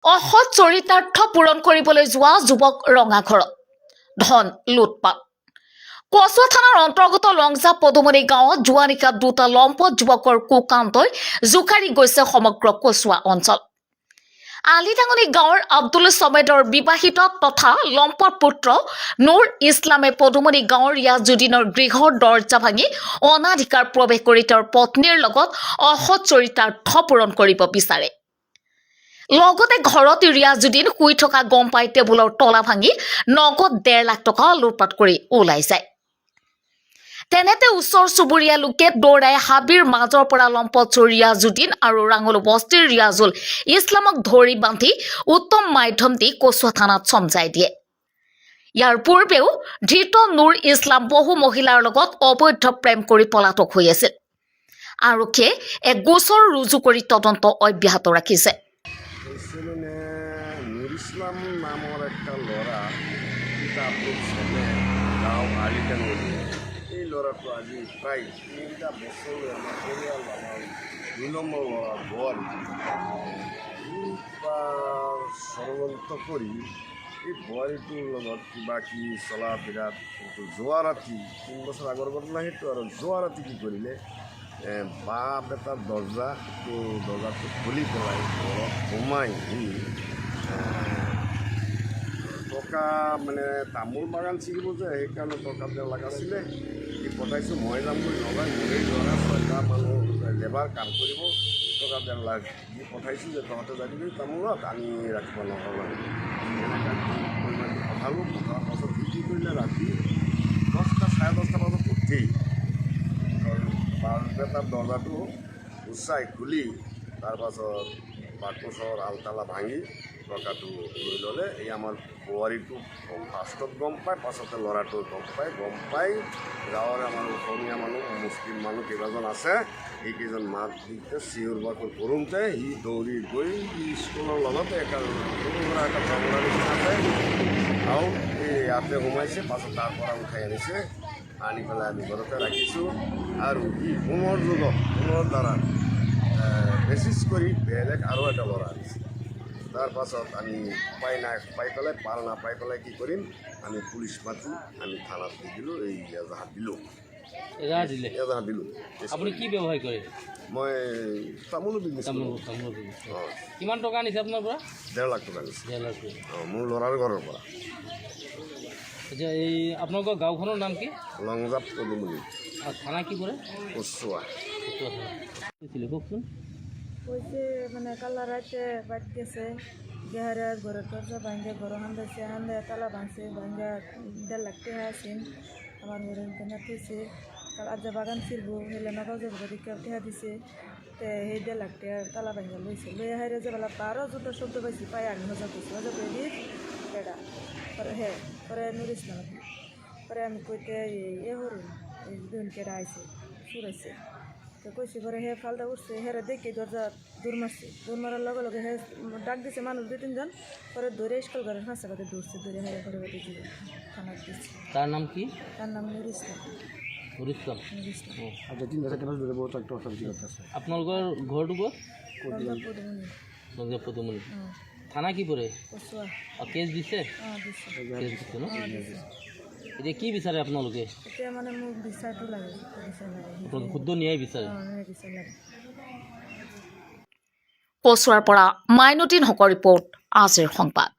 অসৎ চৰিতাৰ্থ পূৰণ কৰিবলৈ যোৱা যুৱক ৰঙাঘৰত ধন লুটপাট। কচুৱা থানাৰ অন্তৰ্গত লংজা পদুমনি গাঁৱত যোৱা নিশা দুটা লম্পট যুৱকৰ কুকান্তই জোকাৰি গৈছে সমগ্ৰ কচুৱা অঞ্চল। আলিডাঙনি গাঁৱৰ আব্দুল ছমেদৰ বিবাহিত তথা লম্পট পুত্ৰ নুৰ ইছলামে পদুমনি গাঁৱৰ ৰিয়াজুদ্দিনৰ গৃহৰ দৰ্জা ভাঙি অনাধিকাৰ প্ৰৱেশ কৰি তেওঁৰ পত্নীৰ লগত অসৎ চৰিতাৰ্থ পূৰণ কৰিব বিচাৰে। লগতে ঘৰত ৰিয়াজুদ্দিন শুই থকা গম পাই টেবুলৰ তলা ভাঙি নগদ 1.5 লাখ টকা লুটপাট কৰি ওলাই যায়। তেনেতে ওচৰ চুবুৰীয়া লোকে দৌৰাই হাবিৰ মাজৰ পৰা লম্পট চোৰ ৰিয়াজুদ্দিন আৰু ৰাঙলু বস্তিৰ ৰিয়াজুল ইছলামক ধৰি বান্ধি উত্তম মাধ্যম দি কচুৱা থানাত চমজাই দিয়ে। ইয়াৰ পূৰ্বেও ধৃত নুৰ ইছলাম বহু মহিলাৰ লগত অবৈধ প্ৰেম কৰি পলাতক হৈ আছিল। আৰক্ষীয়ে এক গোচৰ ৰুজু কৰি তদন্ত অব্যাহত ৰাখিছে। নুৰ ইসলাম নামৰ একটা ল'ৰা আব্দুল ছমেদ গাঁও আলিডাঙনি। এই ল'ৰাটো আজি প্ৰায় 3টা বছৰ আমাৰ পৰিয়াল আমাৰ 2 নম্বৰ ল'ৰা বোৱাৰী ষড়যন্ত্ৰ কৰি এই বোৱাৰীটোৰ লগত কিবা কি চলা ফিৰাত কিন্তু যোৱা ৰাতি 3 বছৰ আগৰ ঘটনা সেইটো আৰু যোৱা ৰাতি কি কৰিলে বাপ এটাৰ দৰ্জাটো খুলি পেলাই ঘৰত সোমাই টকা মানে তামোল বাগান ছিগিব যে সেইকাৰণে টকা 1.5 লাখ আছিলে সি পঠাইছোঁ মই যাম বুলি নলয় মোৰেই ল'ৰা 6টা মানুহ লেবাৰ কাম কৰিব টকা 1.5 লাখ দি পঠাইছোঁ যে তহঁতে যাবি তামোলত আনি ৰাখিব নহ'লে এনেকৈ পঠালোঁ। পঠাৰ পাছত সি কি কৰিলে ৰাতি 10টা চাৰে 10টা বজাত উঠি তাৰ দৰ্জাটো উচাই খুলি তাৰপাছত বাকচৰ আলতালা ভাঙি টকাটো লৈ ল'লে। এই আমাৰ বোৱাৰীটো ফাৰ্ষ্টত গম পায়, পাছতে ল'ৰাটো গম পাই গাঁৱৰ আমাৰ অসমীয়া মানুহ মুছলিম মানুহ কেইবাজন আছে সেইকেইজন মাত দিওঁতে চিঞৰ বাখৰ কৰোঁতে সি দৌৰি গৈ স্কুলৰ লগতে আছে আৰু এই ইয়াতে সোমাইছে। পাছত তাৰ পৰা উঠাই আনিছে, আনি পেলাই আমি ঘৰতে ৰাখিছোঁ আৰু সি পুনৰ দ্বাৰা বেচিছ কৰি বেলেগ আৰু এটা ল'ৰা আনিছে। তাৰ পাছত আমি উপায় নাপাই পেলাই পাল নাপাই পেলাই কি কৰিম আমি পুলিচ মাতি আমি থানাত দি দিলোঁ, এই এজাহাত দিলোঁ। আপুনি কি ব্যৱসায় কৰে? মই তামোলৰ বিজনেছ কৰোঁ। কিমান টকা আনিছে আপোনাৰ পৰা? 1.5 লাখ টকা আনিছে। 1.5 লাখ। মোৰ ল'ৰাৰ ঘৰৰ পৰা। এতিয়া এই আপোনালোকৰ গাঁওখনৰ নাম কি? লংজা পদুমনি। আৰু থানা কি পৰে? কচুৱা। কওকচোন। কৈছে মানে কালা রাতে বাদ গেছে গেহারে ঘরের দরজা ভাঙ্গে ঘর হান্দাইছে হান্দায় তালা ভাঙছে ভাঙ্গা 1.5 লাখ টাকা আছেন আমার ঘরের কেনা থইছে কাল আজ বাগান ফিরবো হেলে নগজের ঘরে কেউ টাকা দিছে তে সেই 1.5 লাখ টাকা তালা ভাঙ্গা লইছে লই হাইরে যে বেলা 12 জুতো শব্দ পাইছি পাই আমি মজা করছি মজা করে দিই এটা পরে পরে নুর ইসলাম পরে আমি কইতে হরুন এই দুন কেরা আইছে সুরাইছে তো কইছি পরে ফালদা উঠছে হেরে দেখে দরজা দূর মারার লগে লগে ডাক দিছে মানুষ 2-3 জন পরে ধরে স্কুল ঘরের ফাঁসা কাতে দৌড়ছে ধরে ঘরে বাড়ি দিয়ে থানার দিচ্ছে। তার নাম কি? তার নাম নুর ইসলাম। আপোনালোকৰ ঘৰটো ক'ত? পদুমনি। থানা কি পৰে? কচুৱা। কেছ দিছে? কেছ দিছে ন? এতিয়া কি বিচাৰে আপোনালোকে? এতিয়া মানে মোক বিচাৰটো লাগে। শুদ্ধ ন্যায় বিচাৰে? কচুৱাৰ পৰা মাইনুদ্দিন হকৰ ৰিপৰ্ট আজিৰ সংবাদ।